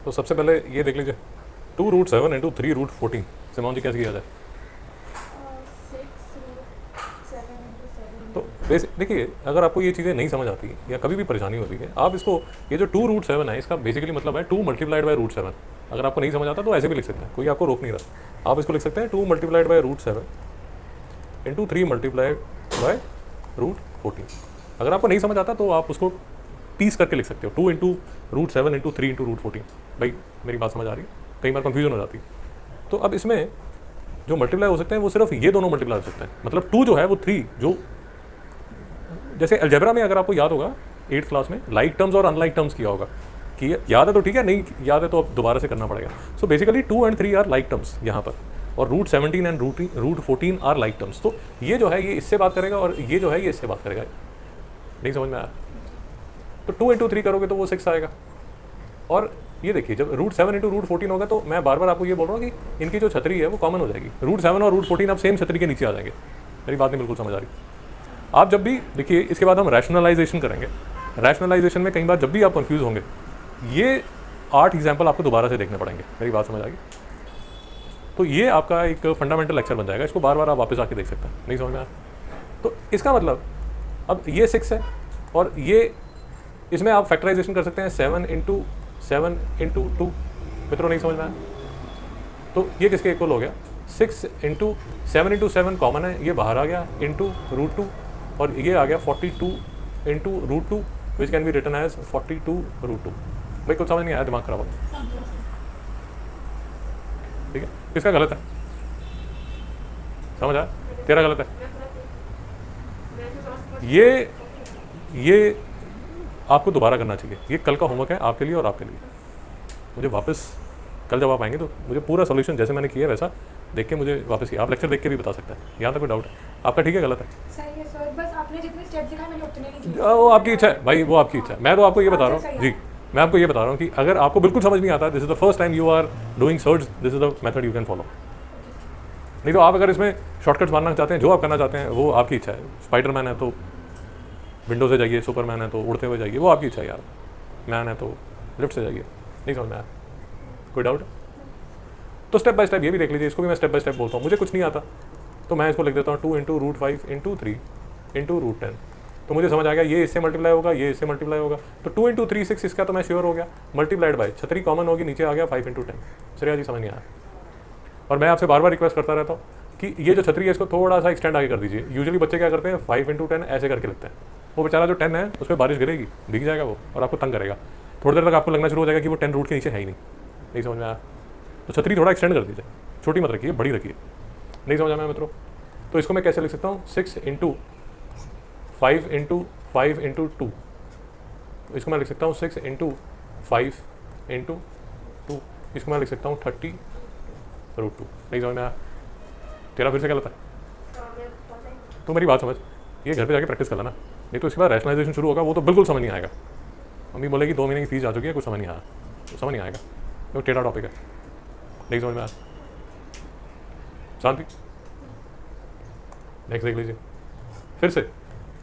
तो सबसे पहले ये देख लीजिए 2√7 इंटू 3√14 सिमोन जी कैसे किया जाए। तो देखिए अगर आपको ये चीज़ें नहीं समझ आती या कभी भी परेशानी होती है आप इसको ये जो 2√7 है इसका बेसिकली मतलब है 2 मल्टीप्लाइड बाय √7। अगर आपको नहीं समझ आता तो ऐसे भी लिख सकते हैं, कोई आपको रोक नहीं रहा। आप इसको लिख सकते हैं 2 multiplied by √7 into 3 multiplied by √14। अगर आपको नहीं समझ आता तो आप उसको पीस करके लिख सकते हो 2 इंटू √7 इंटू 3 इंटू √14। भाई मेरी बात समझ आ रही है, कई बार कन्फ्यूजन हो जाती है। तो अब इसमें जो मल्टीप्लाई हो सकते हैं वो सिर्फ ये दोनों मल्टीप्लाई हो सकते हैं, मतलब 2 जो है वो 3 जो जैसे अलजेब्रा में अगर आपको याद होगा 8th क्लास में लाइक टर्म्स और अनलाइक टर्म्स किया होगा कि याद है तो ठीक है, नहीं याद है तो अब दोबारा से करना पड़ेगा। So basically 2 and 3 are like terms यहाँ पर, और √17 एंड √14 आर लाइक टर्म्स। तो ये जो है ये इससे बात करेगा और ये जो है ये इससे बात करेगा। नहीं समझ में आया तो 2 इंटू 3 करोगे तो वो 6 आएगा। और ये देखिए जब √7 इंटू √14 होगा तो मैं बार बार आपको ये बोल रहा हूँ कि इनकी जो छतरी है वो कॉमन हो जाएगी। √7 और √14 अब सेम छतरी के नीचे आ जाएंगे। मेरी बात नहीं बिल्कुल समझ आ रही। आप जब भी देखिए इसके बाद हम रैशनलाइजेशन करेंगे। रैशनलाइजेशन में कई बार जब भी आप कंफ्यूज होंगे ये 8 एग्जाम्पल आपको दोबारा से देखने पड़ेंगे। मेरी बात समझ आएगी। तो ये आपका एक फंडामेंटल लेक्चर बन जाएगा, इसको बार बार आप वापस आके देख सकते हैं। नहीं समझ में आया तो इसका मतलब अब ये 6 है और ये इसमें आप फैक्टराइजेशन कर सकते हैं 7 इंटू 2। मित्रों नहीं समझ में आया तो ये किसके इक्वल हो गया 6 इंटू 7 इंटू 7 कॉमन है, ये बाहर आ गया इंटू √2 और ये आ गया 42 into √2 which can be written as 42 √2। भाई कुछ समझ नहीं आया, दिमाग खराब हो गया। ठीक है, किसका गलत है समझ आया? तेरा गलत है। ये आपको दोबारा करना चाहिए। ये कल का होमवर्क है आपके लिए और आपके लिए। मुझे वापस कल जब आप आएंगे तो मुझे पूरा सॉल्यूशन जैसे मैंने किया वैसा देख के मुझे वापस किया। आप लेक्चर देख के भी बता सकते हैं, यहाँ तक कोई डाउट है आपका? ठीक है, गलत है? सही है सर, बस आपने जितने स्टेप दिखाए मैंने उतने नहीं किए। वो आपकी इच्छा है भाई, वो आपकी इच्छा है। मैं तो आपको ये बता रहा हूँ जी, मैं आपको ये बता रहा हूँ कि अगर आपको बिल्कुल समझ नहीं आता, this is the first time you are doing search, this is the method you can follow. नहीं तो आप अगर इसमें शॉर्टकट्स मारना चाहते हैं, जो आप करना चाहते हैं वो आपकी इच्छा है। स्पाइडरमैन है तो विंडो से जाइए, सुपरमैन है तो उड़ते हुए जाइए, वो आपकी इच्छा है यार। मैन है तो लिफ्ट से जाइए। नहीं समझ में आया? कोई डाउट? तो स्टेप बाय स्टेप ये भी देख लीजिए। इसको भी मैं स्टेप बाय स्टेप बोलता हूँ। मुझे कुछ नहीं आता तो मैं इसको लिख देता हूँ 2 इंटू √5 इंटू 3 इंटू √10। तो मुझे समझ आ गया ये इससे मल्टीप्लाई होगा, ये इससे मल्टीप्लाई होगा। तो 2 इंटू 3 6 इसका तो मैं श्योर हो गया। मल्टीप्लाइड बाय छतरी कॉमन होगी, नीचे आ गया 5 इंटू 10। श्रेया जी समझ नहीं आया? और मैं आपसे बार बार रिक्वेस्ट करता रहता हूँ कि ये जो छतरी है इसको थोड़ा सा एक्सटेंड आगे कर दीजिए। यूजुअली बच्चे क्या करते हैं 5 इंटू 10 ऐसे करके लिखते हैं। वो बेचारा जो 10 है उस पर बारिश गिरेगी, भीग जाएगा वो और आपको तंग करेगा। थोड़ी देर तक आपको लगना शुरू हो जाएगा कि वो 10 रूट के नीचे है ही नहीं। नहीं समझ में आया? तो छतरी थोड़ा एक्सटेंड कर दीजिए, छोटी मत रखिए, बड़ी रखिए। नहीं समझ में आया मित्रों? तो इसको मैं कैसे लिख सकता हूँ 6 इंटू 5 इंटू 5 इंटू 2। इसको मैं लिख सकता हूँ 6 इंटू 5 इंटू 2। इसको मैं लिख सकता हूँ 30 √2। नहीं समझ में आया? तेरा फिर से गलत है। तो मेरी बात समझ, ये घर पे जाके प्रैक्टिस कर लेना, नहीं तो इसके बाद रैशनलाइजेशन शुरू होगा, वो तो बिल्कुल समझ नहीं आएगा। मम्मी बोलेगी 2 महीने की फीस आ चुकी है, कुछ समझ नहीं आया, तो समझ नहीं आएगा, वो टेढ़ा टॉपिक है। नहीं समझ में आया? शांति, नेक्स्ट देख लीजिए फिर से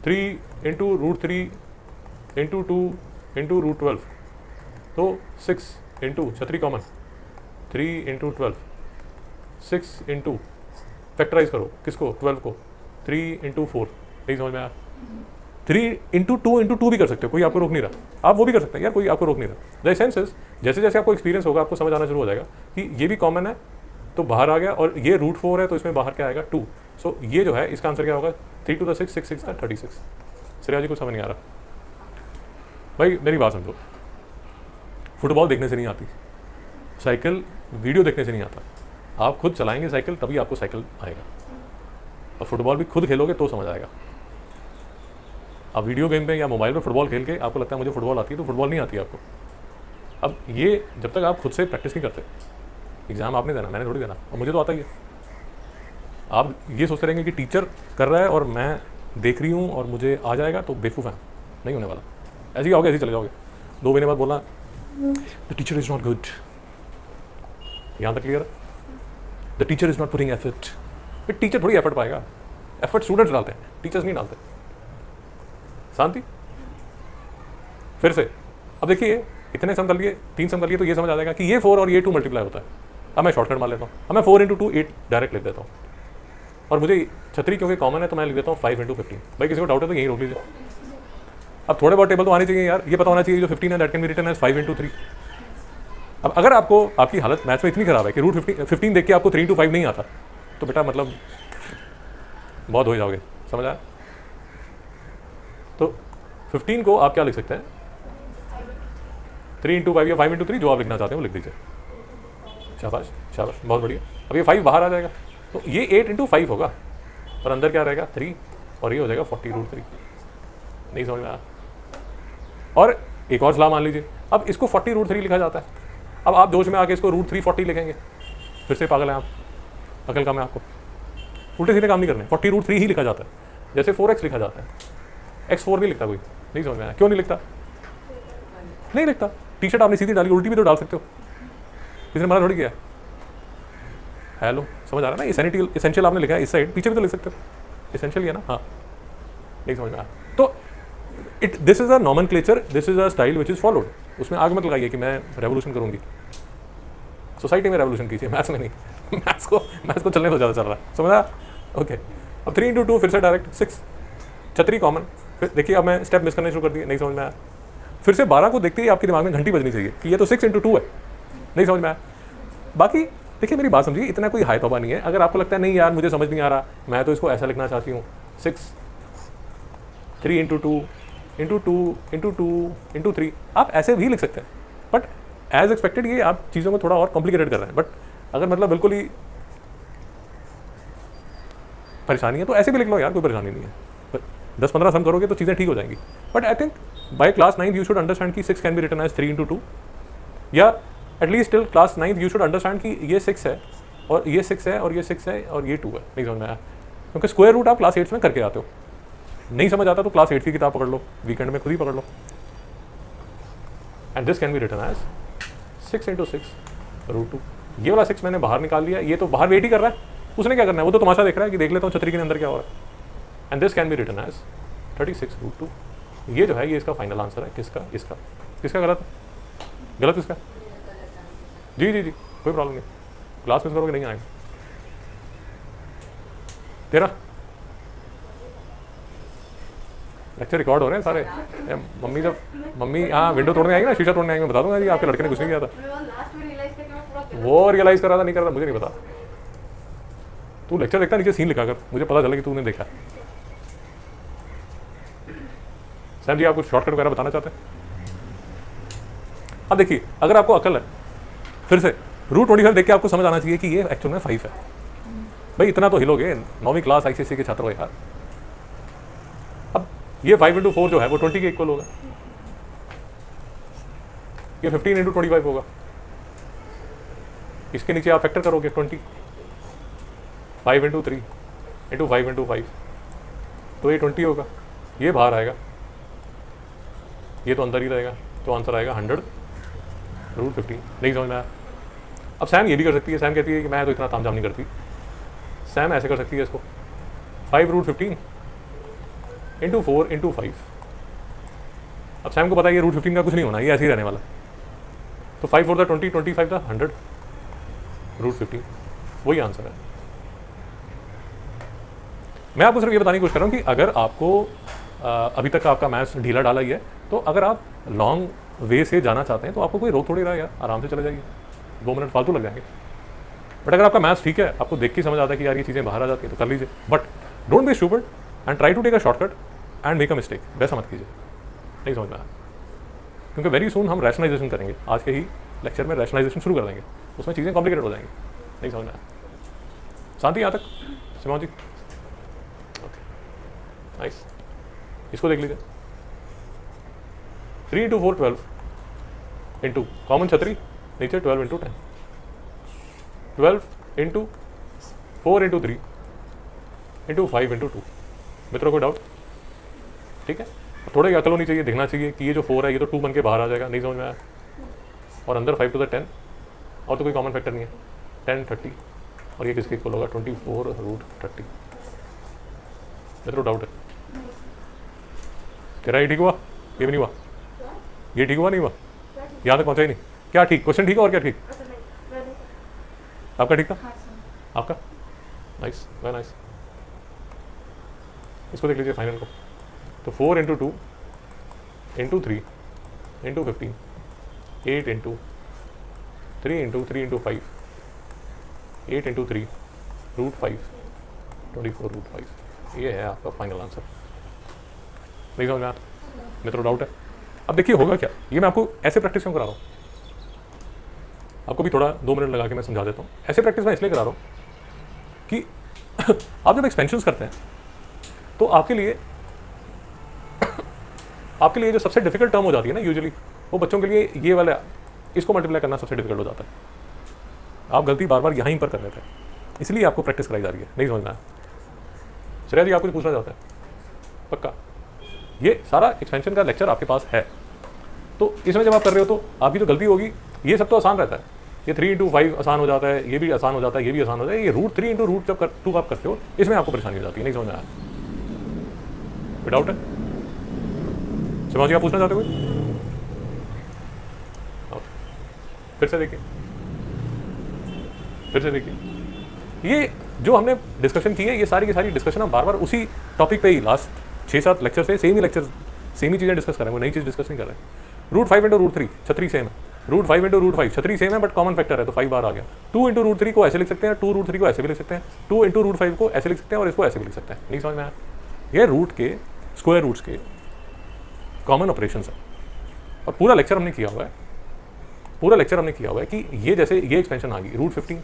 3 इंटू √3 इंटू 2 इंटू √12। तो 6 इंटू छतरी कॉमन 3 इंटू 12 6 इंटू फैक्टराइज करो किसको 12 को 3 इंटू 4। नहीं समझ में आया? 3 इंटू 2 इंटू 2 भी कर सकते हो, कोई आपको रोक नहीं रहा। आप वो भी कर सकते हैं यार, कोई आपको रोक नहीं रहा। द सेंस इज जैसे जैसे आपको एक्सपीरियंस होगा आपको समझ आना शुरू हो जाएगा कि ये भी कॉमन है तो बाहर आ गया, और ये √4 है तो इसमें बाहर क्या आएगा 2। सो ये जो है इसका आंसर क्या होगा 3 to the 6 6 6 36। श्रेया जी को समझ नहीं आ रहा? भाई मेरी बात समझो, फुटबॉल देखने से नहीं आती, साइकिल वीडियो देखने से नहीं आता। आप खुद चलाएंगे साइकिल तभी आपको साइकिल आएगा, और फुटबॉल भी खुद खेलोगे तो समझ आएगा। आप वीडियो गेम पे या मोबाइल पे फुटबॉल खेल के आपको लगता है मुझे फुटबॉल आती है, तो फुटबॉल नहीं आती आपको। अब ये जब तक आप खुद से प्रैक्टिस नहीं करते, एग्जाम आपने देना, मैंने थोड़ी देना, और मुझे तो आता ही है। आप ये सोचते रहेंगे कि टीचर कर रहा है और मैं देख रही हूँ और मुझे आ जाएगा, तो बेवकूफ़ है, नहीं होने वाला। ऐसे ही आओगे, ऐसे ही चले जाओगे। 2 महीने बाद बोलना the teacher is not good. यहाँ तक क्लियर है? The teacher is not putting effort. फिर टीचर थोड़ी एफर्ट पाएगा, एफर्ट स्टूडेंट्स डालते हैं, टीचर्स नहीं डालते। शांति, फिर से अब देखिए इतने सम कर लिए, 3 सम कर लिए, तो ये समझ आ जाएगा कि ये 4 और ये 2 मल्टीप्लाई होता है। अब मैं शॉर्टकट मार लेता हूँ, अब मैं 4 इंटू 2 8 डायरेक्ट लिख देता हूँ, और मुझे छतरी क्योंकि कॉमन है तो मैं लिख देता हूँ 5 इंटू 15। भाई किसी को डाउट है तो यही रोक लीजिए। अब थोड़े बहुत टेबल तो आने चाहिए यार, ये पता होना चाहिए जो 15 है that can be written as 5 into 3। अब अगर आपको आपकी हालत मैथ्स में इतनी खराब है कि रूट 15 देख के आपको 3 इंटू 5 नहीं आता, तो बेटा मतलब बहुत हो जाओगे, समझ आया? तो 15 को आप क्या लिख सकते हैं, 3 इंटू 5 या 5 इंटू 3, जो आप लिखना चाहते हैं वो लिख दीजिए। शाबाश शाबाश, बहुत बढ़िया। अब ये 5 बाहर आ जाएगा, तो ये 8 इंटू 5 होगा, और अंदर क्या रहेगा 3, और ये हो जाएगा 40 रूट 3। नहीं समझ में आया? और एक और सलाह मान लीजिए, अब इसको 40 रूट 3 लिखा जाता है। अब आप जोश में आके इसको रूट 3 40 लिखेंगे, फिर से पागल हैं आप, अकल कम है आपको, उल्टे सीधे काम नहीं करने। 40 रूट 3 ही लिखा जाता है, जैसे 4x लिखा जाता है, x4 नहीं लिखता कोई। नहीं समझ में आया? क्यों नहीं लिखता? नहीं लिखता। टी शर्ट आपने सीधी डाली, उल्टी भी तो डाल सकते हो, किसी ने मना थोड़ी किया। हेलो, समझ आ रहा है ना? एसेंशियल आपने लिखा है इस साइड, पीछे भी तो लिख सकते हो, एसेंशियल ही है ना। हाँ, नहीं समझ में आया? तो this is a nomenclature, this is a style which is followed. उसमें आग मत लगाइए कि मैं रेवोल्यूशन करूंगी, सोसाइटी में रेवोल्यूशन कीजिए, मैथ्स में नहीं। मैथ्स को चलने तो ज़्यादा चल रहा है, समझा? ओके, अब 3 इंटू 2 फिर से डायरेक्ट 6, छतरी कॉमन। फिर देखिए अब मैं स्टेप मिस करने शुरू कर दिए, नहीं समझ में आया। फिर से 12 को देखते ही आपके दिमाग में घंटी बजनी चाहिए कि ये तो 6 इंटू 2 है। नहीं समझ में आया? बाकी देखिए मेरी बात समझिए, इतना कोई हाई तौबा नहीं है। अगर आपको लगता है नहीं यार मुझे समझ नहीं आ रहा, मैं तो इसको ऐसा लिखना चाहती हूँ, 6 3 इंटू 2 इंटू 2 इंटू 2 इंटू 3, आप ऐसे भी लिख सकते हैं, बट एज एक्सपेक्टेड ये आप चीज़ों को थोड़ा और कॉम्प्लिकेटेड कर रहे हैं। बट अगर मतलब बिल्कुल ही परेशानी है तो ऐसे भी लिख लो यार, कोई परेशानी नहीं है। 10-15 सम करोगे तो चीज़ें ठीक हो जाएंगी। But I think by class 9 you should understand कि 6 can be written as 3 into 2, या at least till class 9 you should understand कि ये 6 है और ये 6 है और ये 6 है और ये 2 है। नहीं समझ में आया? क्योंकि स्क्वायर रूट आप क्लास 8 में करके आते हो। नहीं समझ आता तो क्लास 8 की किताब पकड़ लो, वीकेंड में खुद ही पकड़ लो। And this can be written as 6 into 6 root 2। ये वाला 6 मैंने बाहर निकाल लिया, ये तो बाहर वेट ही कर रहा है, उसने क्या करना है, वो तो तमाशा देख रहा है कि देख लेता हूँ छतरी के अंदर क्या हो रहा है। And this can be written as 36 root 2। ये जो है ये इसका फाइनल आंसर है। किसका? इसका। किसका गलत? गलत इसका? जी जी जी, कोई प्रॉब्लम नहीं, क्लास मिस करोगे नहीं आएगा। तेरा लेक्चर रिकॉर्ड हो रहे हैं सारे। मम्मी जब हाँ विंडो तोड़ने आएगी ना, शीशा तोड़ने आएंगे, मैं बता दूंगा जी आपके लड़के ने कुछ नहीं किया था। वो रियलाइज कर रहा था, नहीं कर रहा था, मुझे नहीं पता। तू लेक्चर देखता नीचे सीन लिखा कर, मुझे पता चला कि तूने देखा। सैम जी आप कुछ शॉर्टकट वगैरह बताना चाहते हैं? अब देखिए अगर आपको अकल है, फिर से रूट 25 देख के आपको समझ आना चाहिए कि ये एक्चुअल में 5 है। भाई इतना तो हिलोगे, 9वीं क्लास ICSE के छात्र हो यार। अब ये 5 इंटू 4 जो है वो 20 के इक्वल होगा, ये 15 इंटू 25 होगा। इसके नीचे आप फैक्टर करोगे 20, 5 इंटू 3 इंटू 5 इंटू 5, तो ये 20 होगा। ये बाहर आएगा, ये तो अंदर ही रहेगा, तो आंसर आएगा 100 रूट 15। नहीं समझ में आया? अब सैम ये भी कर सकती है, सैम कहती है कि मैं तो इतना तामझाम नहीं करती। सैम ऐसे कर सकती है इसको, 5 रूट 15 इंटू 4 इंटू 5। अब सैम को पता है ये रूट 15 का कुछ नहीं होना, ये ऐसे ही रहने वाला। तो 5 4 20, 25 था 100 रूट 15, वही आंसर है। मैं आपको सिर्फ ये बताने की कोशिश कर रहा हूँ कि अगर आपको अभी तक आपका मैथ्स ढीला डाला ही है, तो अगर आप लॉन्ग वे से जाना चाहते हैं तो आपको कोई रोक थोड़ी रहा है यार, आराम से चले जाइए, 2 मिनट फालतू लग जाएंगे। बट अगर आपका मैथ्स ठीक है, आपको देख के समझ आता है कि यार ये चीज़ें बाहर आ जाती है, तो कर लीजिए। But don't be stupid and try to take a shortcut and make a mistake, वैसा मत कीजिए। नहीं समझ में आया? क्योंकि वेरी सून हम रैशनलाइजेशन करेंगे, आज के ही लेक्चर में रैशनलाइजेशन शुरू कर देंगे, उसमें चीज़ें कॉम्प्लिकेटेड हो जाएंगी। नहीं समझ में आया? शांति यहाँ तक सिमाओ जी? ओके नाइस, इसको देख लीजिए। 3 इंटू 4 12 इंटू कॉमन छतरी नीचे 12 into 10, 12 into 4 into 3 into 5 into 2। मित्रों को डाउट? ठीक है, थोड़ी अकल होनी चाहिए, दिखना चाहिए कि ये जो 4 है ये तो 2 बन के बाहर आ जाएगा। नहीं समझ में आया? और अंदर 5 to the 10, और तो कोई कॉमन फैक्टर नहीं है। 10 30, और ये किसके इक्वल होगा? 24 रूट 30। मित्रों डाउट है? तेरा ये ठीक हुआ? ये भी नहीं हुआ? ये ठीक हुआ नहीं हुआ? यहाँ तक पहुँचा ही नहीं, क्या ठीक, क्वेश्चन ठीक है और क्या ठीक, आपका ठीक था, हाँ सर। आपका नाइस, वेरी नाइस। इसको देख लीजिए फाइनल को, तो 4 into 2 into 3 into 15 8 into 3 into 3 into 5 8 into 3 root 5 24 root 5, ये है आपका फाइनल आंसर। नहीं समझ में आया? मेरे तो डाउट है। अब देखिए होगा क्या, ये मैं आपको ऐसे प्रैक्टिस क्यों करा रहा हूँ, आपको भी थोड़ा 2 मिनट लगा के मैं समझा देता हूँ। ऐसे प्रैक्टिस मैं इसलिए करा रहा हूँ कि आप जब एक्सपेंशंस करते हैं तो आपके लिए जो सबसे डिफिकल्ट टर्म हो जाती है ना यूजुअली, वो बच्चों के लिए ये वाला, इसको मल्टीप्लाई करना सबसे डिफिकल्ट हो जाता है। आप गलती बार बार यहीं पर कर रहे थे, इसलिए आपको प्रैक्टिस कराई जा रही है। नहीं समझना है? श्रेया जी, आपको पूछना चाहता है पक्का? ये सारा एक्सपेंशन का लेक्चर आपके पास है, तो इसमें जब आप कर रहे हो तो आपकी जो गलती होगी, ये सब तो आसान रहता है, ये 3 इंटू 5 आसान हो जाता है, ये भी आसान हो जाता है, ये भी आसान हो जाता है। ये रूट 3 इंटू रूट जब 2 आप करते हो, इसमें आपको परेशानी हो जाती है। नहीं समझ में आया? कोई डाउट है? समझ आप पूछना चाहते हो कोई? फिर से देखिए, ये जो हमने डिस्कशन की है, ये सारी की सारी डिस्कशन हम बार बार उसी टॉपिक पे ही लास्ट 6-7 लेक्चर से सेम ही चीज़ें डिस्कस कर रहे हैं, वो नई चीज़ डिस्कस नहीं कर रहे हैं। रूट 5 इंटू रूट 3 छतरी सेम है, रूट 5 इंटू रूट 5 छतरी सेम है, बट कॉमन फैक्टर है तो 5 बार आ गया। 2 इंटू रूट 3 को ऐसे लिख सकते हैं, 2 रूट 3 को ऐसे भी लिख सकते हैं, 2 इंटू रूट 5 को ऐसे लिख सकते हैं और इसको ऐसे भी लिख सकते हैं। नहीं समझ में आया? ये रूट के स्क्वायर रूट्स के कॉमन ऑपरेशन है, और पूरा लेक्चर हमने किया हुआ है, कि ये जैसे ये एक्सपेंशन आ गई root 15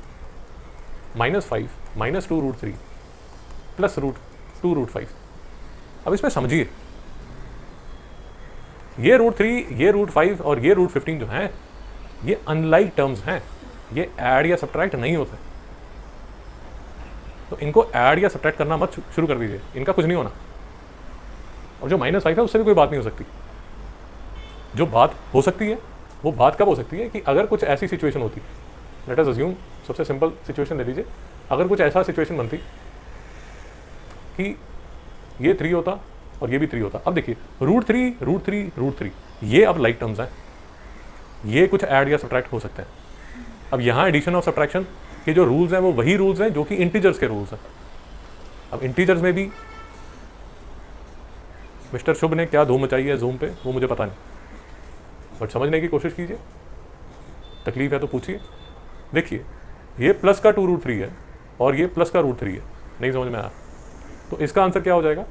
-5 -2 root 3 plus root 2 root 5। अब इसमें समझिए, ये रूट 3, ये रूट 5 और ये रूट 15 जो हैं, ये अनलाइक टर्म्स हैं, ये ऐड या सब्ट्रैक्ट नहीं होते, तो इनको ऐड या सब्ट्रैक्ट करना मत शुरू कर दीजिए, इनका कुछ नहीं होना। और जो -5 है उससे भी कोई बात नहीं हो सकती। जो बात हो सकती है, वो बात कब हो सकती है कि अगर कुछ ऐसी सिचुएशन होती, लेट अस अज्यूम, सबसे सिंपल सिचुएशन ले लीजिए, अगर कुछ ऐसा सिचुएशन बनती कि ये 3 होता और ये भी 3 होता। अब देखिए रूट 3 ये अब लाइक टर्म्स हैं, ये कुछ ऐड या सब्ट्रैक्ट हो सकते हैं। अब यहाँ एडिशन और सब्ट्रैक्शन के जो रूल्स हैं वो वही रूल्स हैं जो कि इंटीजर्स के रूल्स हैं। अब इंटीजर्स में भी मिस्टर शुभ ने क्या धूम मचाई है जूम पे, वो मुझे पता नहीं, बट समझने की कोशिश कीजिए, तकलीफ है तो पूछिए। देखिए ये प्लस का 2 रूट 3 है और ये प्लस का रूट 3 है। नहीं समझ में आया? तो इसका आंसर क्या हो जाएगा?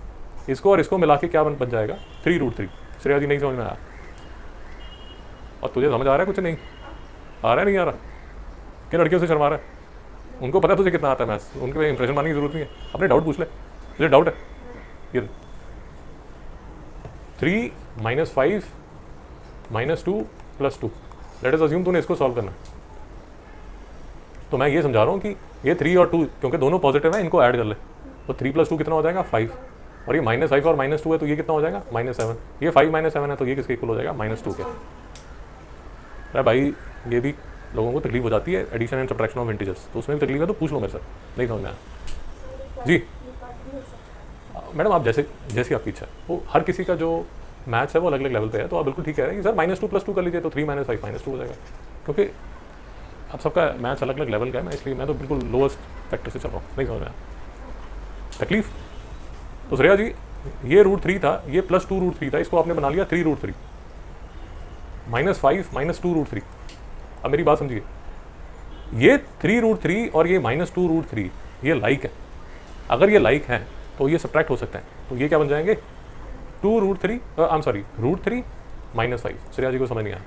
इसको और इसको मिला के क्या बन जाएगा? 3 रूट 3। श्रेया जी नहीं समझ में आया? और तुझे समझ आ रहा है? कुछ नहीं आ रहा है? नहीं आ रहा? किन लड़कियों से शर्मा रहा है? उनको पता है तुझे कितना आता है मैथ्स, उनके पे इंप्रेशन मारने की जरूरत नहीं है। अपने डाउट पूछ ले, तुझे डाउट है? ये 3 -5 -2 + 2, लेट अस अज्यूम तूने इसको सॉल्व करना है। तो मैं ये समझा रहा हूँ कि ये 3 और 2 क्योंकि दोनों पॉजिटिव हैं, इनको ऐड कर ले, तो 3 + 2 कितना हो जाएगा? 5। और ये -5 और -2 है तो ये कितना हो जाएगा? -7। ये 5 - 7 है तो ये किसके इक्वल हो जाएगा? -2 के। अरे भाई ये भी लोगों को तकलीफ हो जाती है, addition and subtraction of integers, तो उसमें भी तकलीफ है तो पूछ लो मेरे से। नहीं समझ में आया? जी मैडम, आप जैसी आपकी इच्छा है, वो हर किसी का जो मैथ्स है वो अलग अलग लेवल पे है, तो आप बिल्कुल ठीक कह रहे हैं कि सर -2 + 2 कर लीजिए तो 3 - 5 -2 हो जाएगा, क्योंकि आप सबका मैथ्स अलग अलग लेवल का है ना, इसलिए मैं तो बिल्कुल लोएस्ट फैक्टर से चल रहा हूँ। नहीं समझ में आया? तकलीफ तो श्रेया जी, ये रूट 3 था, ये +2 रूट 3 था, इसको आपने बना लिया 3 रूट 3 -5 -2 रूट 3। अब मेरी बात समझिए, ये 3 रूट 3 और ये -2 रूट 3 ये लाइक है। अगर ये लाइक हैं तो ये सब्ट्रैक्ट हो सकते हैं, तो ये क्या बन जाएंगे? 2 रूट 3 रूट 3 -5। श्रेया जी को समझ नहीं आया?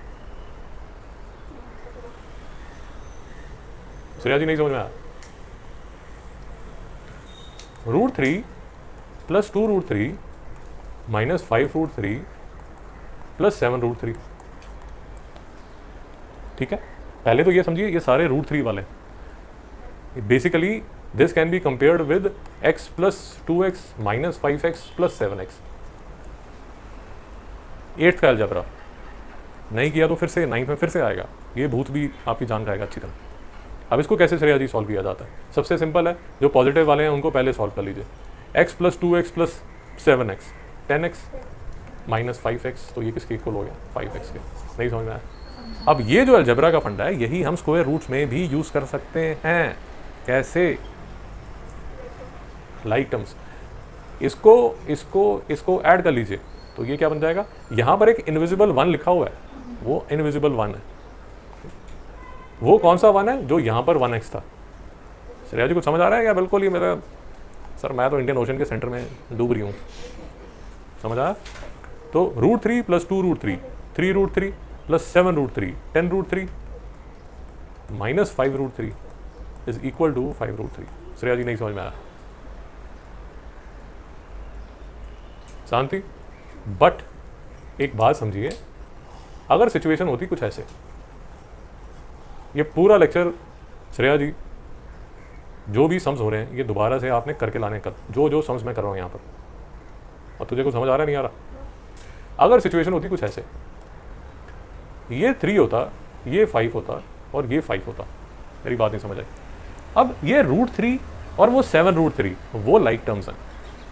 श्रेया जी नहीं समझ में आया? Root 3 + 2 root 3 -5 root 3 + 7 root 3। ठीक है, पहले तो ये समझिए ये सारे रूट 3 वाले, basically this can be compared with x + 2x - 5x + 7x। 8th का अलजेब्रा नहीं किया तो फिर से 9th में फिर से आएगा, ये भूत भी आपकी जान जाएगा अच्छी तरह। अब इसको कैसे श्रेया जी सॉल्व किया जाता है? सबसे सिंपल है, जो पॉजिटिव वाले हैं उनको पहले सॉल्व कर लीजिए। x + 2x + 7x 10x - 5x, तो ये किसके इक्वल हो गया? 5x के। नहीं समझ में आया? अब ये जो अलजेब्रा का फंडा है यही हम स्क्वायर रूट्स में भी यूज कर सकते हैं। कैसे? लाइक टर्म्स, इसको इसको इसको ऐड कर लीजिए तो ये क्या बन जाएगा, यहां पर एक इनविजिबल वन लिखा हुआ है, वो इनविजिबल वन है। वो कौन सा वन है? जो यहां पर 1x था। श्रेया जी कुछ समझ आ रहा है या बिल्कुल ही मेरा सर मैं तो इंडियन ओशन के सेंटर में डूब रही हूँ, समझ आया? तो √3 + 2√3, 3√3 + 7√3, 10√3 - 5√3 इज इक्वल टू 5√3। श्रेया जी नहीं समझ में आया? शांति। बट एक बात समझिए, अगर सिचुएशन होती कुछ ऐसे, ये पूरा लेक्चर श्रेया जी जो भी सम्स हो रहे हैं ये दोबारा से आपने करके लाने कर, जो जो सम्स मैं कर रहा हूँ यहाँ पर, और तुझे कुछ समझ आ रहा नहीं आ रहा? अगर सिचुएशन होती कुछ ऐसे, ये 3 होता, ये 5 होता और ये 5 होता, मेरी बात नहीं समझ आई। अब ये √3 और वो 7√3 वो लाइक टर्म्स हैं,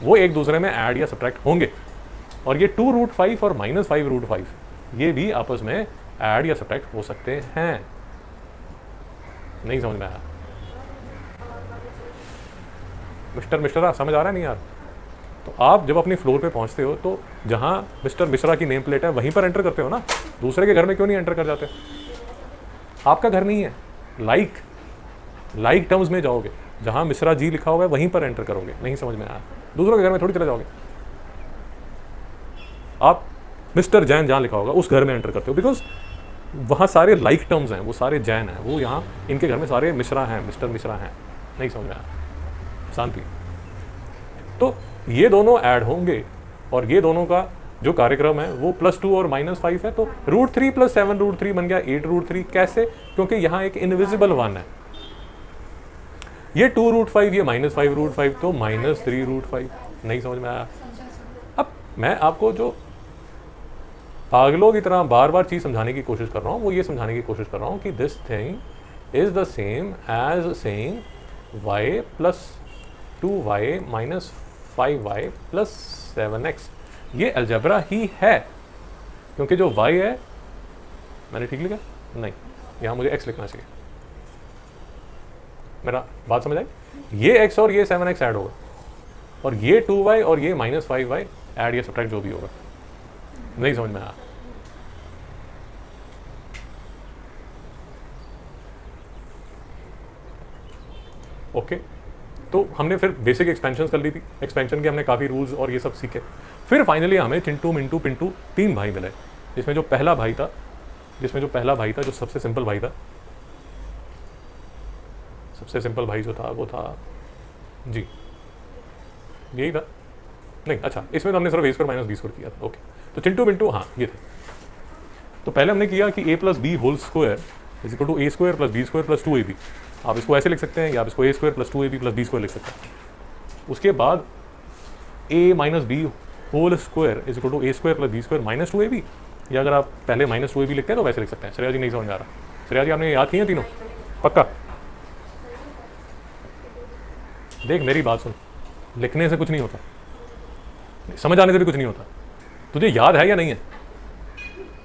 वो एक दूसरे में ऐड या सब्ट्रैक्ट होंगे, और ये 2√5 और -5√5 ये भी आपस में ऐड या सब्ट्रैक्ट हो सकते हैं। नहीं समझ में आया? मिस्टर आप समझ आ रहा है नहीं यार? तो आप जब अपनी फ्लोर पे पहुंचते हो तो जहां मिस्टर मिश्रा की नेम प्लेट है वहीं पर एंटर करते हो ना, दूसरे के घर में क्यों नहीं एंटर कर जाते? आपका घर नहीं है, लाइक टर्म्स में जाओगे, जहां मिश्रा जी लिखा हुआ है वहीं पर एंटर करोगे। नहीं समझ में आया? दूसरों के घर में थोड़ी चले जाओगे आप, मिस्टर जैन जहां लिखा होगा उस घर में एंटर करते हो, बिकॉज वहां सारे लाइक टर्म्स हैं, वो सारे जैन हैं, वो यहाँ इनके घर में सारे मिश्रा हैं, मिस्टर मिश्रा हैं। नहीं समझ में आया? शांति। तो ये दोनों ऐड होंगे और ये दोनों का जो कार्यक्रम है वो +2 और -5 है, तो √3 + 7√3 बन गया 8√3। कैसे? क्योंकि यहाँ एक इनविजिबल वन है, ये 2√5, ये -5√5, तो -3√5। नहीं समझ में आया? अब मैं आपको जो पागलों की तरह बार बार चीज़ समझाने की कोशिश कर रहा हूँ, वो ये समझाने की कोशिश कर रहा हूँ कि this thing is the same as saying y + 2y - 5y + 7x। ये अलजेब्रा ही है, क्योंकि जो y है, मैंने ठीक लिखा? नहीं, यहाँ मुझे x लिखना चाहिए। मेरा बात समझ आई? ये x और ये 7x ऐड होगा, और ये 2y और ये -5y ऐड या सब्ट्रैक्ट जो भी होगा। नहीं समझ में आया? ओके, तो हमने फिर बेसिक एक्सपेंशन कर ली थी, एक्सपेंशन के हमने काफ़ी रूल्स और ये सब सीखे। फिर फाइनली हमें चिंटू, मिंटू, पिंटू 3 भाई मिले, जिसमें जो पहला भाई था, जो सबसे सिंपल भाई था, सबसे सिंपल भाई जो था वो था जी यही था। नहीं, अच्छा, इसमें तो हमने सिर्फ a² - b² किया था। ओके, तो चिंटू मिंटू, हाँ ये थे। तो पहले हमने किया कि a + b² = a² + b² + 2ab। आप इसको ऐसे लिख सकते हैं, या आप इसको a² + 2ab + b² लिख सकते हैं। उसके बाद a - b² = a² + b² - 2ab, या अगर आप पहले -2ab लिखते हैं तो वैसे लिख सकते हैं। श्रेया जी नहीं समझ में आ रहा? श्रेया जी आपने याद किए तीनों पक्का? देख मेरी बात सुन, लिखने से कुछ नहीं होता, समझ आने से भी कुछ नहीं होता। तुझे याद है या नहीं है?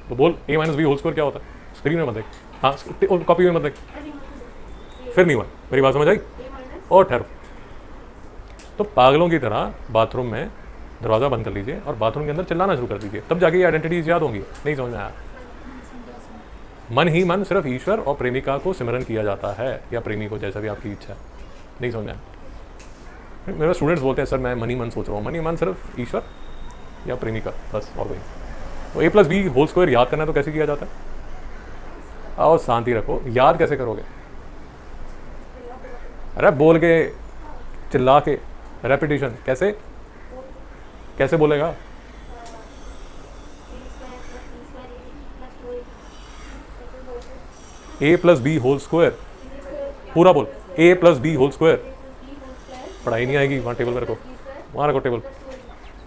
तो बोल a - b² क्या होता है? स्क्रीन में मत देख, हाँ कॉपी में मत देख, फिर नहीं हुआ। मेरी बात समझ आई? और ठहरो। तो पागलों की तरह बाथरूम में दरवाज़ा बंद कर लीजिए और बाथरूम के अंदर चिल्लाना शुरू कर दीजिए, तब जाके ये आइडेंटिटीज याद होंगी। नहीं समझ में आया? मन ही मन सिर्फ ईश्वर और प्रेमिका को सिमरन किया जाता है, या प्रेमी को, जैसा भी आपकी इच्छा है। नहीं समझ में आया? मेरे स्टूडेंट्स बोलते हैं सर मैं मन ही मन सोच रहा हूँ। मन ही मन सिर्फ ईश्वर या प्रेमिका, बस, और कोई। तो a + b² याद करना है तो कैसे किया जाता है? आओ शांति रखो, याद कैसे करोगे? अरे बोल के, चिल्ला के, रेपिटेशन, कैसे कैसे बोलेगा? a + b² पूरा बोल, a + b²। पढ़ाई नहीं आएगी, वहाँ टेबल पे रखो, वहाँ रखो टेबल,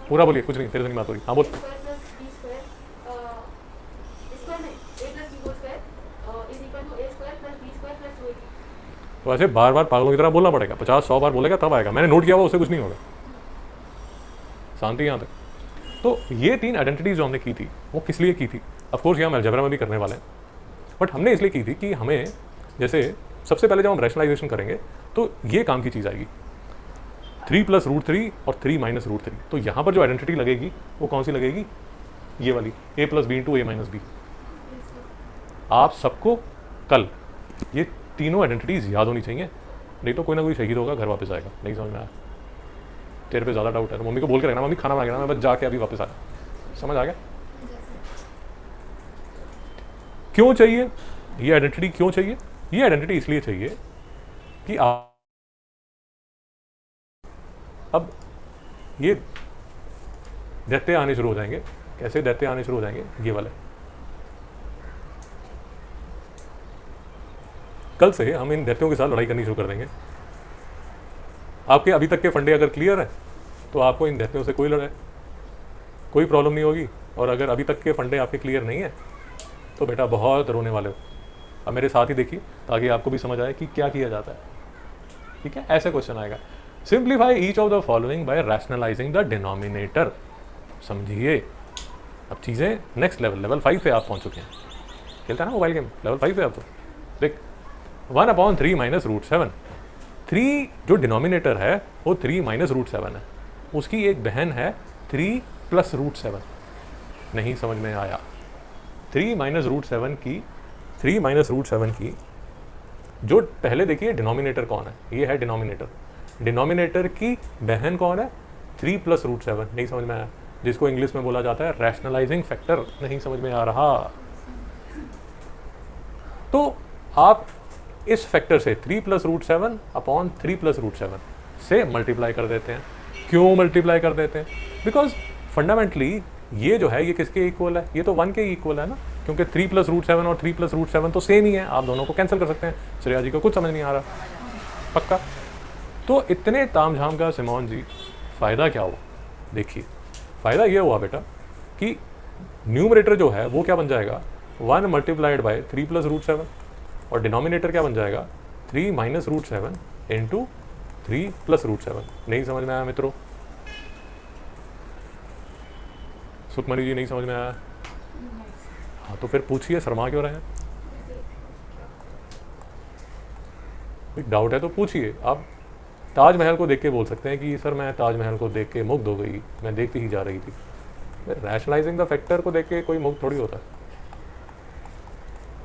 पूरा बोलिए, कुछ नहीं, तेरे से नहीं बात हो रही। हाँ बोल। तो ऐसे बार बार पागलों की तरह बोलना पड़ेगा, 50-100 बार बोलेगा तब आएगा। मैंने नोट किया हुआ, उससे कुछ नहीं होगा। शांति यहाँ तक। तो ये 3 आइडेंटिटीज जो हमने की थी वो किस लिए की थी? ऑफ कोर्स ये हम अलजेब्रा में भी करने वाले हैं, बट हमने इसलिए की थी कि हमें जैसे सबसे पहले जब हम रैशनलाइजेशन करेंगे तो ये काम की चीज़ आएगी 3 + √3 और 3 - √3। तो यहाँ पर जो आइडेंटिटी लगेगी वो कौन सी लगेगी, ये वाली a + b × a - b। आप सबको कल ये तीनों आइडेंटिटीज याद होनी चाहिए, नहीं तो कोई ना कोई शहीद होगा, घर वापस आएगा। नहीं समझ में आया? तेरे पे ज़्यादा डाउट है तो मम्मी को बोल के रखना, मम्मी खाना बना के ना, मैं बस जाके अभी वापस आया। समझ आ गया? क्यों चाहिए ये आइडेंटिटी? क्यों चाहिए ये आइडेंटिटी? इसलिए चाहिए कि आप अब ये दैत्य आने शुरू हो जाएंगे। कैसे दैत्य आने शुरू हो जाएंगे? ये वाले कल से हम इन दैत्यों के साथ लड़ाई करनी शुरू कर देंगे। आपके अभी तक के फंडे अगर क्लियर है तो आपको इन दैत्यों से कोई प्रॉब्लम नहीं होगी, और अगर अभी तक के फंडे आपके क्लियर नहीं है तो बेटा बहुत रोने वाले हो। अब मेरे साथ ही देखिए ताकि आपको भी समझ आए कि क्या किया जाता है। ठीक है, ऐसे क्वेश्चन आएगा। Simplify each of the following bye rationalising the denominator. समझिए, अब चीज़ें नेक्स्ट लेवल 5 पे आप पहुंच चुके हैं। खेलता है ना मोबाइल गेम, लेवल 5 पे आप तो देख 1/3 - √7। 3 जो डिनोमिनेटर है वो 3 - √7 है, उसकी एक बहन है 3 + √7। नहीं समझ में आया? 3 - √7 की जो पहले देखिए डिनोमिनेटर कौन है, ये है डिनोमिनेटर। डिनोमिनेटर की बहन कौन है? 3 + √7। नहीं समझ में आया? जिसको इंग्लिश में बोला जाता है रैशनलाइजिंग फैक्टर। नहीं समझ में आ रहा? तो आप इस फैक्टर से 3 + √7 अपॉन 3 + √7 से मल्टीप्लाई कर देते हैं। क्यों मल्टीप्लाई कर देते हैं? बिकॉज फंडामेंटली ये जो है ये किसके इक्वल है? ये तो 1 के इक्वल है ना, क्योंकि 3 + √7 और 3 + √7 तो सेम ही है। आप दोनों को कैंसिल कर सकते हैं। श्रेया जी को कुछ समझ नहीं आ रहा? पक्का? तो इतने तामझाम का सिमोन जी फ़ायदा क्या हुआ? देखिए, फ़ायदा ये हुआ बेटा कि न्यूमरेटर जो है वो क्या बन जाएगा, 1 × 3 + √7, और डिनोमिनेटर क्या बन जाएगा, 3 - √7 × 3 + √7। नहीं समझ में आया मित्रों? सुखमणि जी नहीं समझ में आया? हाँ तो फिर पूछिए, शर्मा क्यों रहे हैं? डाउट है तो पूछिए। आप ताजमहल को देख के बोल सकते हैं कि सर मैं ताजमहल को देख के मुग्ध हो गई, मैं देखती ही जा रही थी। रैशनलाइजिंग द फैक्टर को देख के कोई मुग्ध थोड़ी होता है।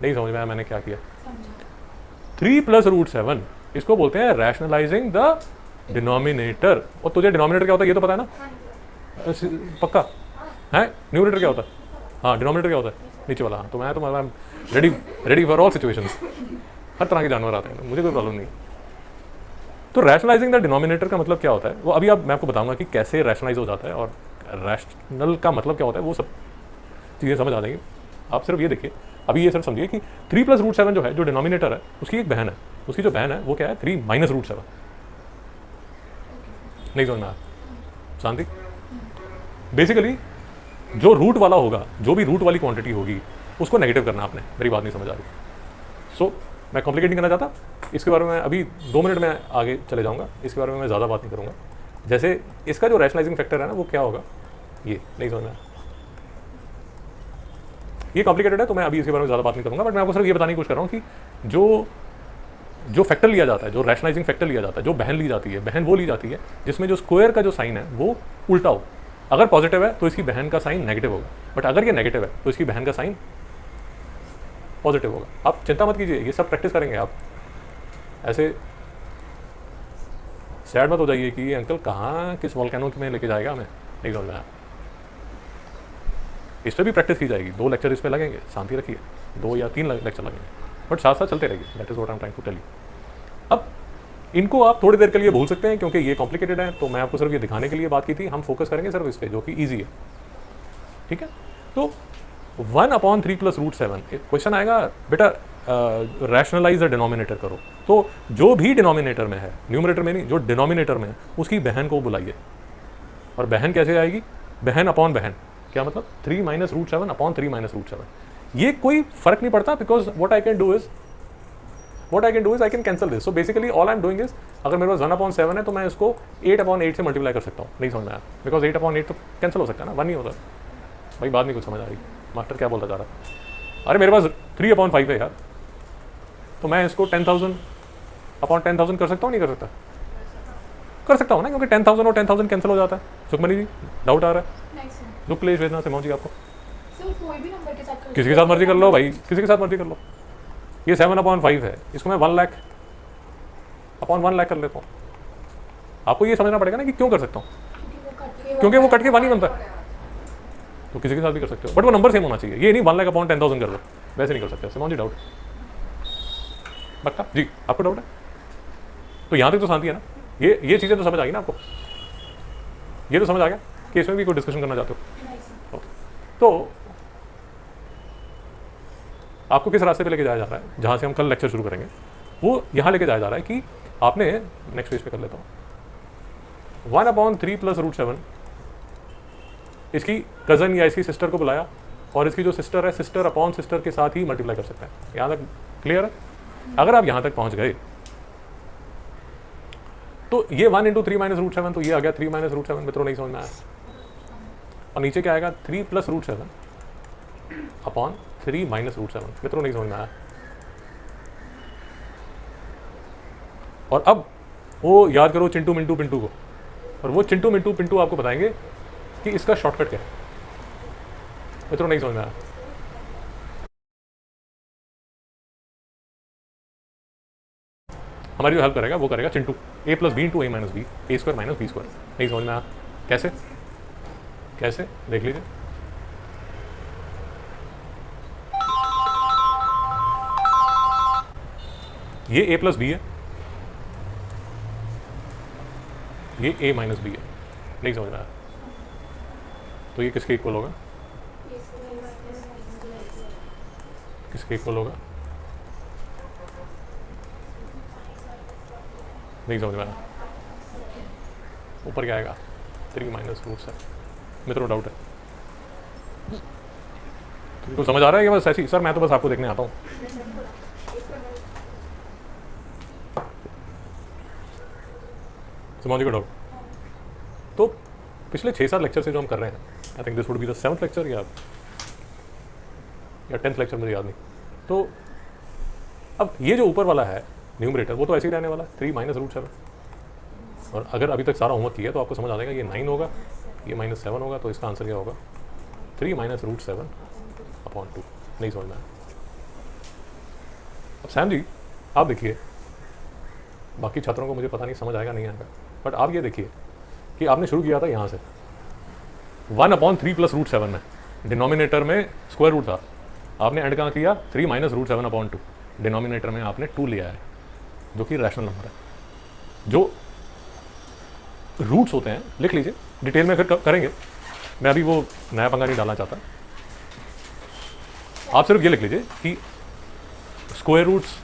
नहीं समझ में आया मैंने क्या किया? 3 + √7 इसको बोलते हैं रैशनलाइजिंग द डिनोमिनेटर। और तुझे डिनोमिनेटर क्या होता है ये तो पता है ना? पक्का है? न्यूमरेटर क्या होता है? हाँ, डिनोमिनेटर क्या होता है? नीचे वाला। हाँ, तो मैं रेडी फॉर ऑल सिचुएशंस। हर तरह के जानवर आते हैं, मुझे कोई प्रॉब्लम नहीं। तो रैशनलाइजिंग द डिनोमिनेटर का मतलब क्या होता है वो अभी मैं आपको बताऊंगा कि कैसे रैशनलाइज हो जाता है, और रैशनल का मतलब क्या होता है वो सब चीज़ें समझ आ जाएंगी। आप सिर्फ ये देखिए, अभी ये सिर्फ समझिए कि 3 + √7 जो है, जो डिनोमिनेटर है उसकी एक बहन है, उसकी जो बहन है वो क्या है, 3 - √7। नहीं समझ में आया? शांति? बेसिकली जो रूट वाला होगा, जो भी रूट वाली क्वांटिटी होगी उसको नेगेटिव करना आपने। मेरी बात नहीं समझ आ रही? सो मैं कॉम्प्लिकेट नहीं करना चाहता इसके बारे में। अभी 2 मिनट में आगे चले जाऊंगा, इसके बारे में मैं ज़्यादा बात नहीं करूंगा। जैसे इसका जो रैशनलाइजिंग फैक्टर है ना वो क्या होगा, ये नहीं समझ में आया? ये कॉम्प्लिकेटेड है तो मैं अभी इसके बारे में ज़्यादा बात नहीं करूंगा, बट मैं आपको सिर्फ ये बताने की कोशिश कर रहा हूँ कि जो फैक्टर लिया जाता है, जो रैशनलाइजिंग फैक्टर लिया जाता है, जो बहन ली जाती है, बहन वो ली जाती है जिसमें जो स्क्वायर का जो साइन है वो उल्टा हो। अगर पॉजिटिव है तो इसकी बहन का साइन नेगेटिव होगा, बट अगर ये नेगेटिव है तो इसकी बहन का साइन पॉजिटिव होगा। आप चिंता मत कीजिए, ये सब प्रैक्टिस करेंगे आप। ऐसे सैड मत हो जाइए कि ये अंकल कहाँ किस वोल्केनो में लेके जाएगा हमें। नहीं समझ में आया? इस पर भी प्रैक्टिस की जाएगी। 2 लेक्चर इस पर लगेंगे, शांति रखिए। 2 या 3 लेक्चर लगेंगे, बट साथ साथ चलते रहेंगे। That is what I am trying to tell you. अब इनको आप थोड़ी देर के लिए भूल सकते हैं क्योंकि ये कॉम्प्लिकेटेड है, तो मैं आपको सिर्फ ये दिखाने के लिए बात की थी। हम फोकस करेंगे सिर्फ इस पर जो कि ईजी है। ठीक है, तो 1/3 + √7 क्वेश्चन आएगा बेटा रैशनलाइज द डिनोमिनेटर करो। तो जो भी डिनोमिनेटर में है, न्यूमरेटर में नहीं, जो डिनोमिनेटर में है उसकी बहन को बुलाइए। और बहन कैसे आएगी? बहन अपॉन बहन। क्या मतलब? 3 - √7 अपॉन 3 - √7। ये कोई फर्क नहीं पड़ता, because what I can do is I can cancel this. So basically all I am doing is, अगर मेरे पास 1/7 है तो मैं इसको 8/8 से मल्टीप्लाई कर सकता हूँ। नहीं समझ में आया? बिकॉज 8/8 तो कैंसिल हो सकता है ना, 1 नहीं होता। भाई बात नहीं कुछ समझ आ रही। मास्टर क्या बोलता जा रहा है? अरे मेरे पास 3/5 है यार, तो मैं इसको 10,000/10,000 कर सकता हूँ, नहीं कर सकता? कर सकता हूँ ना, क्योंकि 10,000 और 10,000 कैंसिल हो जाता है। सुखमनी जी डाउट आ रहा है? नहीं सर। दुख क्लेश वेदना सिमोन जी आपको? सर कोई भी नंबर के साथ कर किसी के साथ मर्जी कर लो भाई, किसी के साथ मर्जी कर लो। ये 7/5 है, इसको मैं 1,00,000/1,00,000 कर लेता हूँ। आपको ये समझना पड़ेगा ना कि क्यों कर सकता हूँ, क्योंकि वो कट के 1 ही बनता है। तो किसी के साथ भी कर सकते हो, बट वो नंबर सेम होना चाहिए। ये नहीं 1,00,000/10,000 कर दो, वैसे नहीं कर सकते। सिमोन जी डाउट पक्का जी? आपको डाउट है? तो यहाँ तक तो शांति है ना? ये चीज़ें तो समझ आ गई ना आपको? ये तो समझ आ गया कि इसमें भी कोई डिस्कशन करना चाहते हो? तो आपको किस रास्ते पे लेके जाया जा रहा है, जहाँ से हम कल लेक्चर शुरू करेंगे, वो यहाँ लेके जाया जा रहा है कि आपने, नेक्स्ट पेज पे कर लेता हूँ, 1/3 + √7 इसकी कज़न या इसकी सिस्टर को बुलाया, और इसकी जो सिस्टर है, सिस्टर अपॉन सिस्टर के साथ ही मल्टीप्लाई कर सकते हैं। यहाँ तक क्लियर है? अगर आप यहाँ तक पहुँच गए तो ये 1 × 3 - √7, तो ये आ गया 3 - √7। मित्रों नहीं समझ में आया? और नीचे क्या आएगा? 3 + √7/3 - √7। मित्रों नहीं समझ में आया? और अब वो याद करो चिंटू मिंटू पिंटू को, और वो चिंटू मिंटू पिंटू आपको बताएंगे कि इसका शॉर्टकट क्या है। मित्रों नहीं समझ में आया? हमारी जो हेल्प करेगा वो करेगा Chintu. a + b × a - b, a² - b²। नहीं समझ में आया? कैसे कैसे देख लीजिए। ये a + b है, ये a - b है। नहीं समझ में आया? तो ये किसके इक्वल होगा? किसके इक्वल होगा? नहीं समझ में आया? ऊपर क्या आएगा? 3 - √7। मित्रों डाउट है? तो समझ आ रहा है कि बस ऐसी? सर मैं तो बस आपको देखने आता हूँ। समझ गए डाउट? तो पिछले 6-7 लेक्चर से जो हम कर रहे हैं, I think this would be the 7th lecture या 10th लेक्चर, मुझे याद नहीं। तो अब ये जो ऊपर वाला है न्यूमरेटर, वो तो ऐसे ही रहने वाला है, 3 - √7। और अगर अभी तक सारा होमवर्क किया तो आपको समझ आ जाएगा ये 9 होगा, ये -7 होगा, तो इसका आंसर क्या होगा? 3 - √7/2। नहीं समझ में आया? अब सैम जी आप देखिए, बाकी छात्रों को मुझे पता नहीं समझ आएगा नहीं आएगा, बट आप ये देखिए कि आपने शुरू किया था यहाँ से 1/3 + √7 में, डिनोमिनेटर में स्क्वायर रूट था, आपने एंड कहाँ किया? 3 - √7/2। डिनोमिनेटर में आपने 2 लिया है, जो कि रैशनल नंबर है। जो रूट्स होते हैं, लिख लीजिए, डिटेल में फिर करेंगे, मैं अभी वो नया पंगा नहीं डालना चाहता। आप सिर्फ ये लिख लीजिए कि square roots,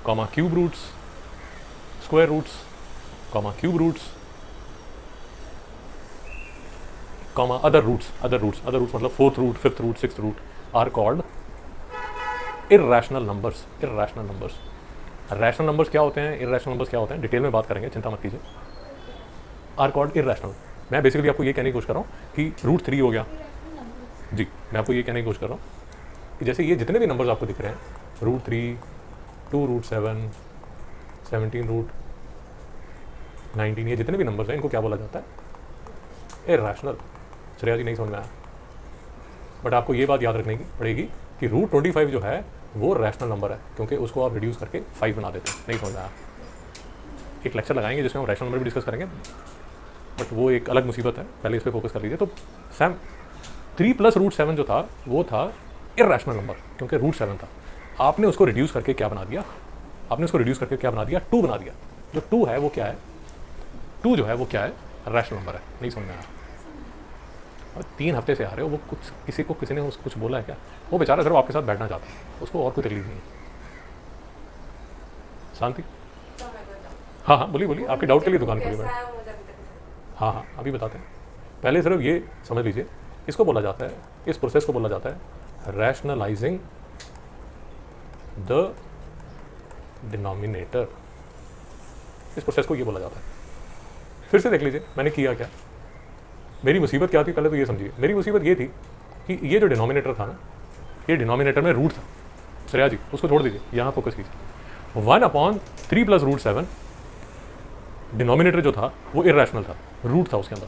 cube roots, square roots, cube roots, other roots मतलब 4th root, 5th root, 6th root are called irrational numbers. Rational numbers क्या होते हैं, इर्रेशनल नंबर्स क्या होते हैं, डिटेल में बात करेंगे, चिंता मत कीजिए। Are called irrational. मैं बेसिकली आपको ये कहने की कोशिश कर रहा हूँ कि √3 हो गया जी, मैं आपको ये कहने की कोशिश कर रहा हूँ कि जैसे ये जितने भी नंबर्स आपको दिख रहे हैं, √3, 2 √7, 17 √19, ये जितने भी नंबर्स हैं, इनको क्या बोला जाता है? इर्रेशनल। श्रेया जी नहीं समझ में आया? बट आपको ये बात याद रखने की पड़ेगी कि √25 जो है वो रैशनल नंबर है, क्योंकि उसको आप रिड्यूस करके 5 बना देते हैं। नहीं समझ में आया? एक लेक्चर लगाएंगे जिसमें हम रैशनल नंबर भी डिस्कस करेंगे, बट वो एक अलग मुसीबत है, पहले इस पर फोकस कर लीजिए। तो सैम 3 + √7 जो था वो था इर्रेशनल नंबर, क्योंकि √7 था। आपने उसको रिड्यूस करके क्या बना दिया? 2 बना दिया। जो 2 है वो क्या है? 2 जो है वो क्या है? रैशनल नंबर है। नहीं समझ में आया? और 3 हफ्ते से आ रहे हो, वो किसी ने कुछ बोला है क्या? वो बेचारा सिर्फ आपके साथ बैठना चाहता है, उसको और कोई तकलीफ नहीं है। शांति? हाँ बोलिए, आपके डाउट के लिए दुकान खोली मैंने। हाँ अभी बताते हैं। पहले सिर्फ ये समझ लीजिए, इसको बोला जाता है, इस प्रोसेस को बोला जाता है रैशनलाइजिंग द डिनोमिनेटर। इस प्रोसेस को ये बोला जाता है। फिर से देख लीजिए मैंने किया क्या। मेरी मुसीबत क्या थी, पहले तो ये समझिए। मेरी मुसीबत ये थी कि ये जो डिनोमिनेटर था ना, ये डिनोमिनेटर में रूट था। श्रेया जी उसको छोड़ दीजिए, यहाँ फोकस कीजिए। 1/3 प्लस रूट 7 डिनोमिनेटर जो था वो इरेशनल था, रूट था उसके अंदर।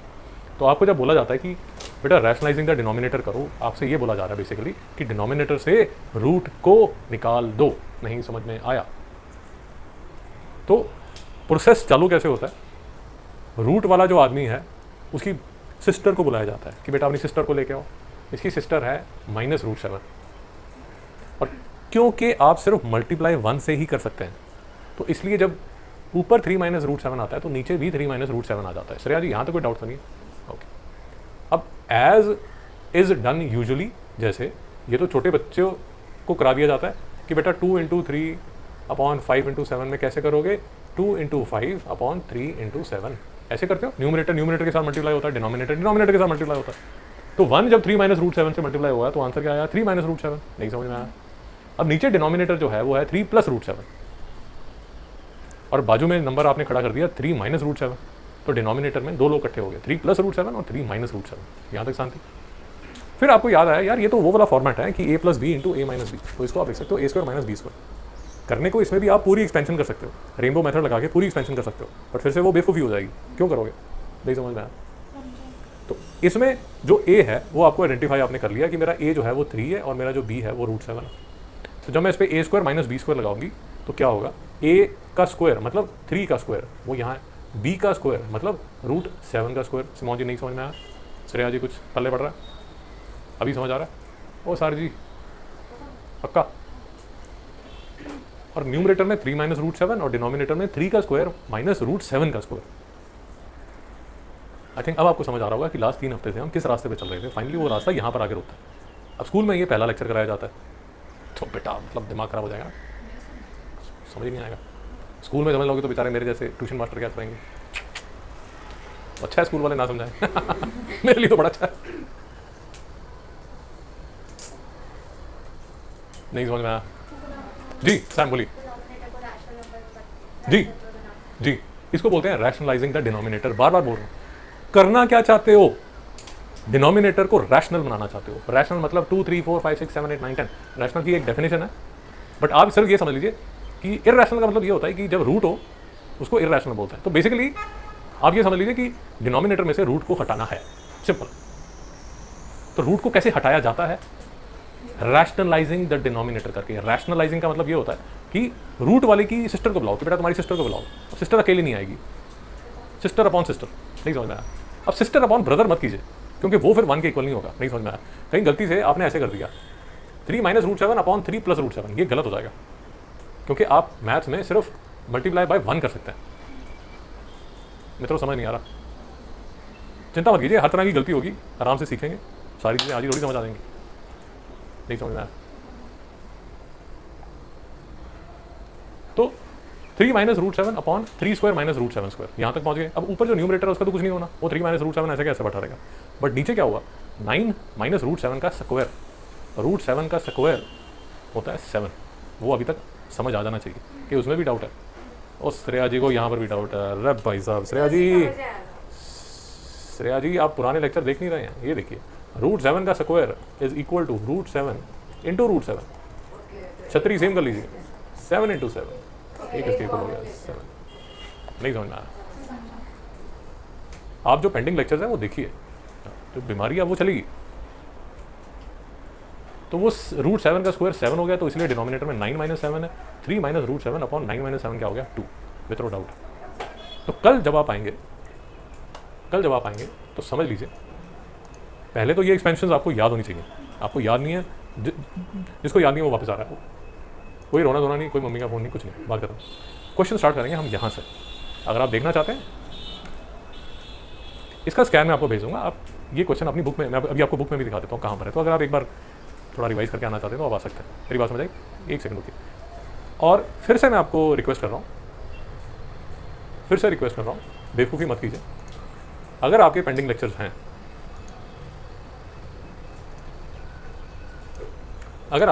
तो आपको जब बोला जाता है कि बेटा रैशनलाइजिंग द डिनोमिनेटर करो, आपसे ये बोला जा रहा है बेसिकली कि डिनोमिनेटर से रूट को निकाल दो। नहीं समझ में आया तो प्रोसेस चालू कैसे होता है? रूट वाला जो आदमी है उसकी सिस्टर को बुलाया जाता है कि बेटा अपनी सिस्टर को लेके आओ। इसकी सिस्टर है -√7, और क्योंकि आप सिर्फ मल्टीप्लाई 1 से ही कर सकते हैं तो इसलिए जब ऊपर 3 -√7 आता है तो नीचे भी 3 -√7 आ जाता है। श्रेया जी यहाँ तो कोई डाउट तो नहीं है? ओके, अब एज इज डन यूजुअली, जैसे ये तो छोटे बच्चों को करा दिया जाता है कि बेटा 2 × 3/5 × 7 में कैसे करोगे? 2 × 5/3 × 7 ऐसे करते हो। न्यूमरेटर के साथ मल्टीप्लाई होता है, डिनोमिनेटर के साथ मल्टीप्लाई होता है। तो 1 जब 3 -√7 से मल्टीप्लाई हुआ तो आंसर क्या आया? 3 -√7। नहीं समझ में आया? अब नीचे डिनोमिनेटर जो है वो है 3 + √7, और बाजू में नंबर आपने खड़ा कर दिया 3 -√7, तो डिनोमिनेटर में दो लोग इकट्ठे हो गए, 3 + √7 और 3 -√7। यहाँ तक शांति। फिर आपको याद आया यार ये तो वो वाला फॉर्मेट है कि a + b × a - b, तो इसको आप लिख सकते हो a² - b²। करने को इसमें भी आप पूरी एक्सपेंशन कर सकते हो, रेनबो मेथड लगा के पूरी एक्सपेंशन कर सकते हो, बट फिर से वो बेवकूफ़ी हो जाएगी। क्यों करोगे? नहीं समझ में आया? तो इसमें जो a है वो आपको आइडेंटिफाई आपने कर लिया कि मेरा a जो है वो 3 है और मेरा जो b है वो √7 है। तो जब मैं इस पर a² - b² लगाऊंगी तो क्या होगा? a का स्क्वायर मतलब 3 का स्क्वायर वो यहाँ है, b का स्क्वायर मतलब √7 का स्क्वायर। सिमोन जी नहीं समझ में आया? श्रेया जी कुछ पल्ले पड़ रहा है? अभी समझ आ रहा है? ओ सर जी पक्का? और न्यूमरेटर में 3 -√7 और डिनोमिनेटर में 3 का स्क्वायर -√7 का स्क्वायर। आई थिंक अब आपको समझ आ रहा होगा कि लास्ट 3 हफ्ते से हम किस रास्ते पे चल रहे थे। फाइनली वो रास्ता यहाँ पर आके रुकता है। अब स्कूल में ये पहला लेक्चर कराया जाता है तो बेटा मतलब दिमाग खराब हो जाएगा, समझ नहीं आएगा। स्कूल में समझ लोगे तो बेचारे मेरे जैसे ट्यूशन मास्टर क्या करेंगे? अच्छा है स्कूल वाले ना समझाएं मेरे लिए तो बड़ा अच्छा है। नहीं समझ में आया? जी सैम बोलिए। जी जी इसको बोलते हैं रैशनलाइजिंग द डिनोमिनेटर। बार बार बोल रहा हूँ, करना क्या चाहते हो? डिनोमिनेटर को रैशनल बनाना चाहते हो। रैशनल मतलब 2 3 4 5 6 7 8 9 10 रैशनल की एक डेफिनेशन है, बट आप सिर्फ ये समझ लीजिए कि इररैशनल का मतलब ये होता है कि जब रूट हो उसको इररैशनल बोलते हैं। तो बेसिकली आप ये समझ लीजिए कि डिनोमिनेटर में से रूट को हटाना है, सिंपल। तो रूट को कैसे हटाया जाता है? रैशनलाइजिंग द डिनोमिनेटर करके। रैशनलाइजिंग का मतलब ये होता है कि रूट वाले की सिस्टर को बुलाओ कि बेटा तुम्हारी सिस्टर को बुलाओ। सिस्टर अकेली नहीं आएगी, सिस्टर अपॉन सिस्टर। नहीं समझ में आया? अब सिस्टर अपॉन ब्रदर मत कीजिए क्योंकि वो फिर 1 के इक्वल नहीं होगा। नहीं समझ में आया? कहीं गलती से आपने ऐसे कर दिया 3 -√7/3 + √7, ये गलत हो जाएगा क्योंकि आप मैथ्स में सिर्फ मल्टीप्लाई बाय 1 कर सकते हैं। मित्रों समझ नहीं आ रहा? चिंता मत कीजिए, हर तरह की गलती होगी, आराम से सीखेंगे, सारी चीज़ें आज ही थोड़ी समझ आ जाएंगी। नहीं समझ में आया? तो 3 -√7/3² -√7², यहाँ तक पहुँच गए। अब ऊपर जो न्यूमरेटर है उसका तो कुछ नहीं होना, वो 3 -√7 ऐसे कैसे बैठा रहेगा। बट नीचे क्या हुआ? 9 -√7 का स्क्वायर, √7 का स्क्वायर होता है 7। वो अभी तक समझ आ जाना चाहिए कि उसमें भी डाउट है। और श्रेया जी को यहाँ पर भी डाउट है। अरे भाई साहब श्रेया जी आप पुराने लेक्चर देख नहीं रहे हैं? ये देखिए √7 का स्क्वायर इज इक्वल टू √7 × √7। छतरी सेम कर लीजिए, 7 × 7 एक इसके इक्वल हो गया 7। नहीं समझ में आया? आप जो पेंडिंग लेक्चर्स हैं वो देखिए, जो बीमारी है वो चलेगी। तो वो √7 का स्क्वायर 7 हो गया, तो इसलिए डिनोमिनेटर में 9 - 7 है। 3 -√7/9 - 7 क्या हो गया? 2 विथआउट डाउट। तो कल जब आप आएंगे तो समझ लीजिए, पहले तो ये एक्सपेंशन आपको याद होनी चाहिए। आपको याद नहीं है, जिसको याद नहीं है वो वापस आ रहा है। कोई रोना धोना नहीं, कोई मम्मी का फ़ोन नहीं, कुछ नहीं, बात खत्म। क्वेश्चन स्टार्ट करेंगे हम यहाँ से। अगर आप देखना चाहते हैं इसका स्कैन मैं आपको भेज दूँगा। आप ये क्वेश्चन अपनी बुक में, मैं अभी आपको बुक में भी दिखा देता हूँ कहाँ पर है। तो अगर आप एक बार थोड़ा रिवाइज करके आना चाहते हैं तो आप आ सकते हैं। मेरी बात समझ आई? एक सेकंड रुकिए। और फिर से मैं आपको रिक्वेस्ट कर रहा हूँ, बेवकूफ़ी मत कीजिए। अगर आपके पेंडिंग लेक्चर्स हैं, अगर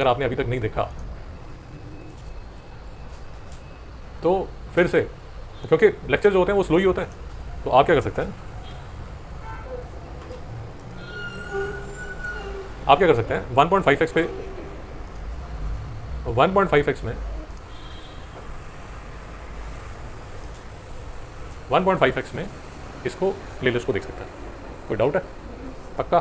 आपने अभी तक नहीं देखा तो फिर से, क्योंकि लेक्चर जो होते हैं वो स्लो ही होते हैं, तो आप क्या कर सकते हैं, आप क्या कर सकते हैं 1.5x पे 1.5x में 1.5x में इसको प्लेलिस्ट को देख सकते हैं। कोई डाउट है? पक्का?